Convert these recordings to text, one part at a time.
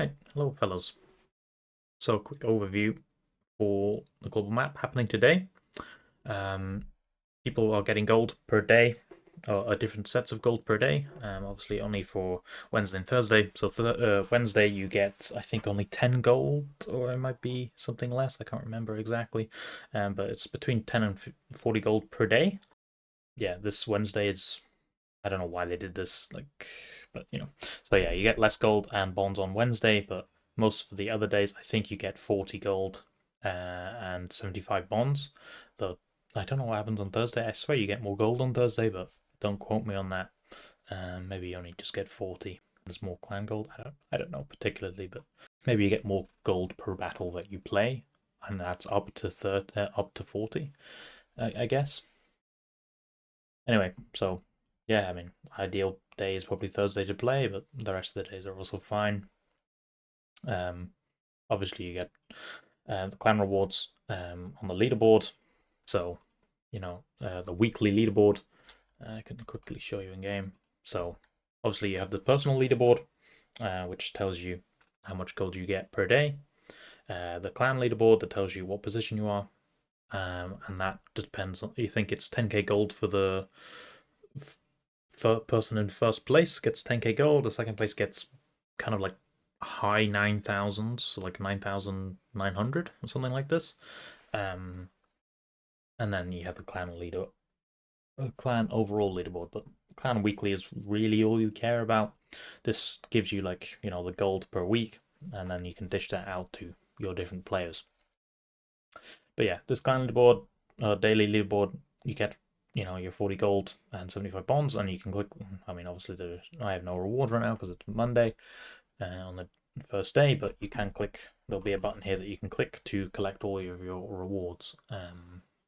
Right, hello fellas. So quick overview for the global map happening today. Um, People are getting gold per day, or different sets of gold per day. Obviously only for Wednesday and Thursday. So Wednesday you get, I think, only 10 gold, or it might be something less. I can't remember exactly. But it's between 10 and 40 gold per day. Yeah, this Wednesday is, I don't know why they did this, but So yeah, you get less gold and bonds on Wednesday, but most of the other days, I think you get 40 gold and 75 bonds. Though I don't know what happens on Thursday. I swear you get more gold on Thursday, but don't quote me on that. Maybe you only just get 40. There's more clan gold. I don't know particularly, but maybe you get more gold per battle that you play, and that's up to 40, I guess. Anyway, so yeah, I mean, ideal day is probably Thursday to play, but the rest of the days are also fine. Um, Obviously, you get the clan rewards on the leaderboard. So, the weekly leaderboard. I can quickly show you in game. So, obviously, you have the personal leaderboard, which tells you how much gold you get per day. The clan leaderboard that tells you what position you are, and that depends on. You think it's 10k gold for the person in first place gets 10k gold. The second place gets kind of like high 9,000s, so like 9,900 or something like this. Um, and then you have the clan overall leaderboard, but clan weekly is really all you care about. This gives you the gold per week, and then you can dish that out to your different players. But yeah, this clan leaderboard, daily leaderboard, you get your 40 gold and 75 bonds, and you can click. I mean, obviously, I have no reward right now because it's Monday on the first day, but you can click. There'll be a button here that you can click to collect all of your rewards,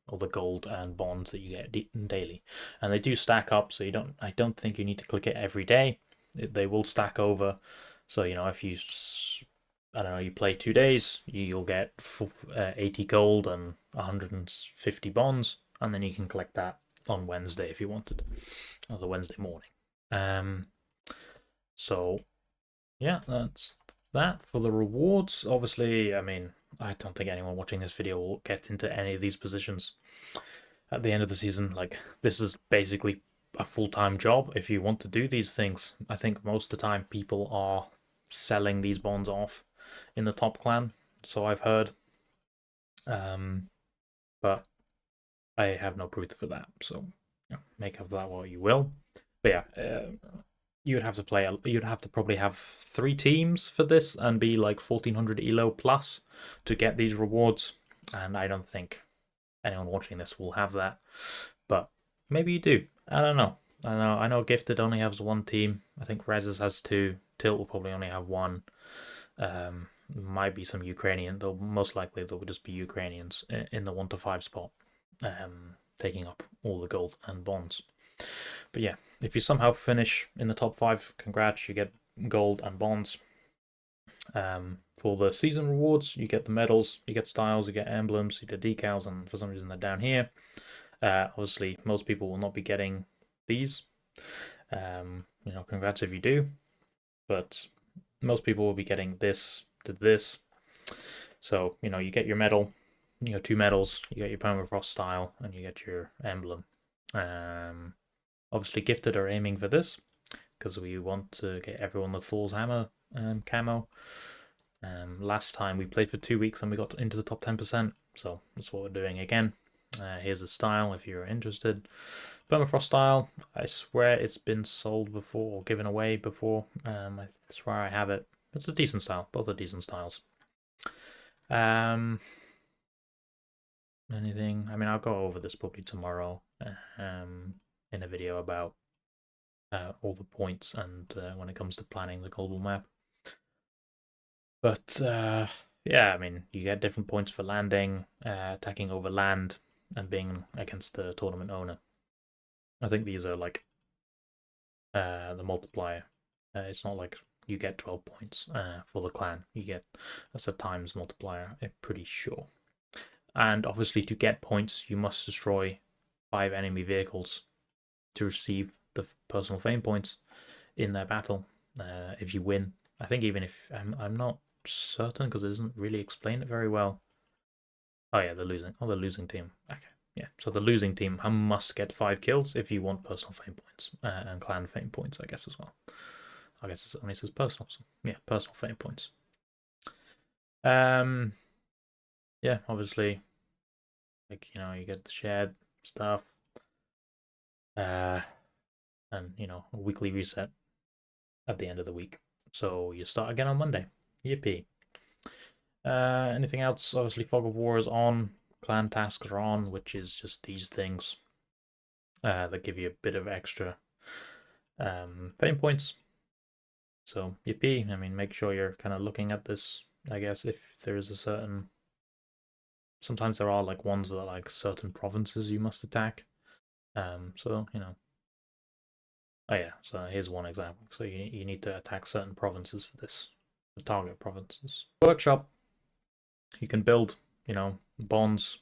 all the gold and bonds that you get daily, and they do stack up. So you don't. I don't think you need to click it every day. They will stack over. So if you, I don't know, you play 2 days, you'll get 80 gold and 150 bonds, and then you can collect that on Wednesday if you wanted, or the Wednesday morning. Um, so yeah, that's that for the rewards. Obviously, I mean, I don't think anyone watching this video will get into any of these positions at the end of the season. Like, this is basically a full-time job if you want to do these things. I think most of the time people are selling these bonds off in the top clan, so I've heard. Um, but I have no proof for that, so make of that what you will. But yeah, you'd have to probably have 3 teams for this and be like 1400 elo plus to get these rewards, and I don't think anyone watching this will have that, but maybe you do. I don't know. I know Gifted only has 1 team. I think Rez's has 2. Tilt will probably only have 1. Might be some Ukrainian, though most likely there will just be Ukrainians in the 1 to 5 spot, taking up all the gold and bonds. But yeah, if you somehow finish in the top 5, congrats, you get gold and bonds. For the season rewards, you get the medals, you get styles, you get emblems, you get decals, and for some reason they're down here. Obviously, most people will not be getting these. Congrats if you do, but most people will be getting this to this. So you get your medal, 2 medals, you get your permafrost style, and you get your emblem. Obviously, Gifted are aiming for this because we want to get everyone the Fool's Hammer camo. Last time we played for 2 weeks and we got into the top 10%, so that's what we're doing again. Here's the style if you're interested. Permafrost style, I swear it's been sold before or given away before. I swear I have it. It's a decent style. Both are decent styles. Anything? I mean, I'll go over this probably tomorrow in a video about all the points and when it comes to planning the global map. But yeah, I mean, you get different points for landing, attacking over land, and being against the tournament owner. I think these are like the multiplier. It's not like you get 12 points for the clan. You get that's a times multiplier, I'm pretty sure. And obviously, to get points, you must destroy 5 enemy vehicles to receive the personal fame points in their battle. If you win, I think even if I'm not certain because it doesn't really explain it very well. Oh yeah, they're losing. Oh, the losing team. Okay, yeah. So the losing team must get 5 kills if you want personal fame points and clan fame points, I guess as well. I guess it only says personal. So yeah, personal fame points. Yeah, obviously, like you get the shared stuff, and a weekly reset at the end of the week. So you start again on Monday. Yippee. Anything else? Obviously, Fog of War is on. Clan tasks are on, which is just these things that give you a bit of extra fame points. So yippee! I mean, make sure you're kind of looking at this. I guess if there's a certain, sometimes there are like ones that are like certain provinces you must attack. So oh yeah. So here's one example. So you need to attack certain provinces for this, the target provinces. Workshop. You can build, bonds.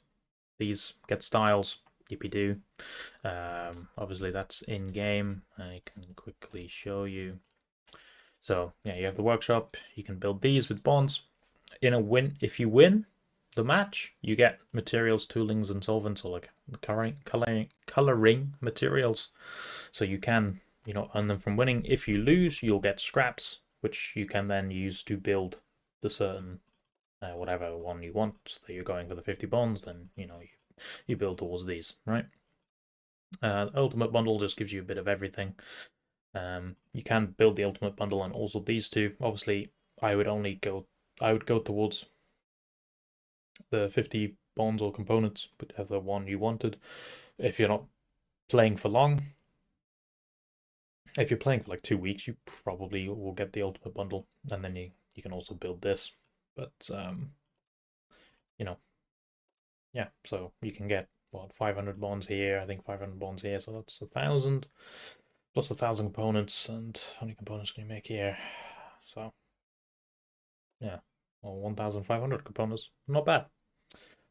These get styles. Yippee do. Obviously that's in game. I can quickly show you. So yeah, you have the workshop. You can build these with bonds. If you win the match, you get materials, toolings, and solvents, or like coloring materials. So you can earn them from winning. If you lose, you'll get scraps, which you can then use to build the certain whatever one you want. So you're going for the 50 bonds, then you build towards these, right? Ultimate bundle just gives you a bit of everything. You can build the ultimate bundle and also these two. Obviously, I would go towards the 50 bonds or components, but have the one you wanted. If you're not playing for long, if you're playing for like 2 weeks, you probably will get the ultimate bundle, and then you can also build this. But yeah, so you can get 500 bonds here. I think 500 bonds here, so that's 1,000 plus 1,000 components. And how many components can you make here? So yeah, well, 1,500 components, not bad.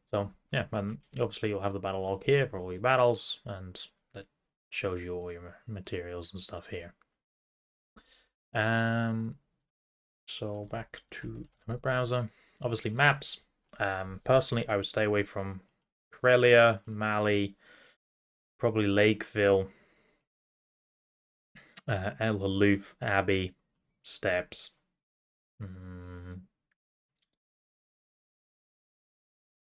So yeah, and obviously you'll have the battle log here for all your battles, and that shows you all your materials and stuff here. So back to the web browser. Obviously maps. Personally, I would stay away from Corellia, Mali, probably Lakeville, El Haloof, Abbey, Steps.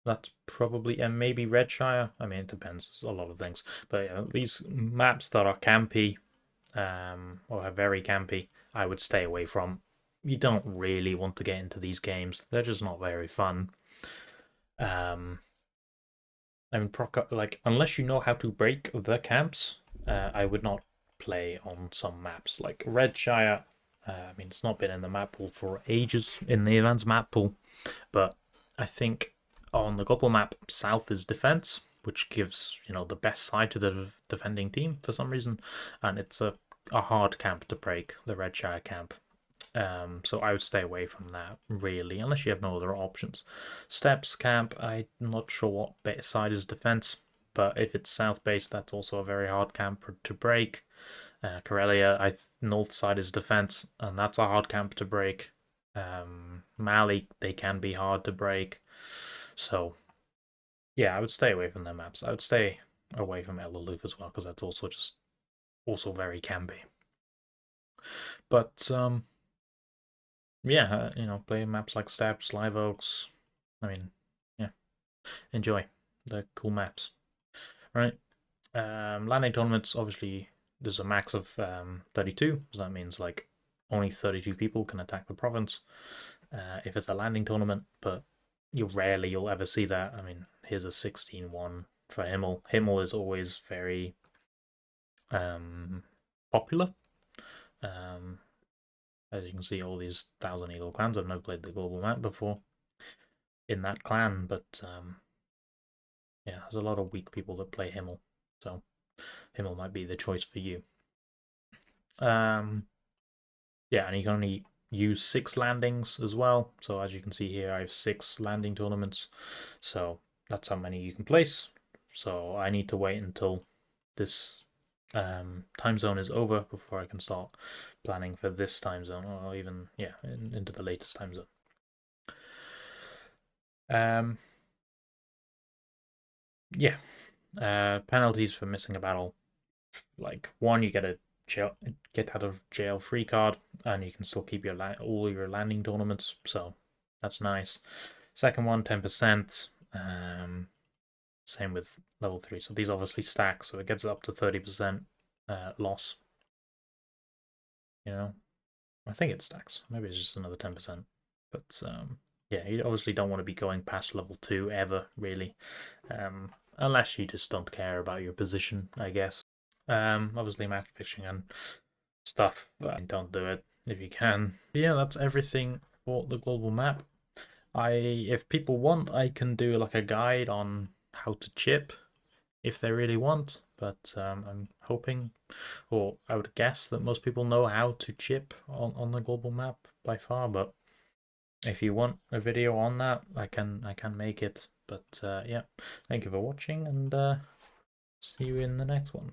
That's probably, and maybe Redshire. I mean, it depends. It's a lot of things. But these maps that are campy, or are very campy, I would stay away from. You don't really want to get into these games. They're just not very fun. I mean, like unless you know how to break the camps, I would not play on some maps like Redshire. I mean, it's not been in the map pool for ages in the events map pool, but I think on the global map, south is defense, which gives the best side to the defending team for some reason, and it's a hard camp to break, the Redshire camp. So I would stay away from that really, unless you have no other options. Steps camp, I'm not sure what side is defense, but if it's south based, that's also a very hard camp to break. Corellia, north side is defense, and that's a hard camp to break. Mali, they can be hard to break. So yeah, I would stay away from their maps. I would stay away from El Haloof as well, because that's also very campy. But yeah, play maps like Steps, Live Oaks. I mean, yeah, enjoy the cool maps, right? Landing tournaments, obviously, there's a max of 32, so that means like only 32 people can attack the province if it's a landing tournament, but you'll ever see that. I mean, here's a 16-1 for Himmel. Himmel is always very popular. As you can see, all these Thousand Eagle clans. I've never played the global map before in that clan, but yeah, there's a lot of weak people that play Himmel, so Himmel might be the choice for you. Yeah, and you can only use 6 landings as well. So as you can see here, I have 6 landing tournaments, so that's how many you can place. So I need to wait until this time zone is over before I can start planning for this time zone, or even into the latest time zone. Yeah, penalties for missing a battle. Like one, you get a get out of jail free card, and you can still keep your all your landing tournaments. So that's nice. Second one, 10%. Same with level 3. So these obviously stack, so it gets up to 30% loss. You know, I think it stacks. Maybe it's just another 10%. But yeah, you obviously don't want to be going past level 2 ever, really. Unless you just don't care about your position, I guess. Obviously match fixing and stuff, don't do it if you can. But yeah, that's everything for the global map. If people want, I can do like a guide on how to chip if they really want, but I'm hoping, or I would guess, that most people know how to chip on the global map by far. But if you want a video on that, I can make it. But yeah, thank you for watching, and see you in the next one.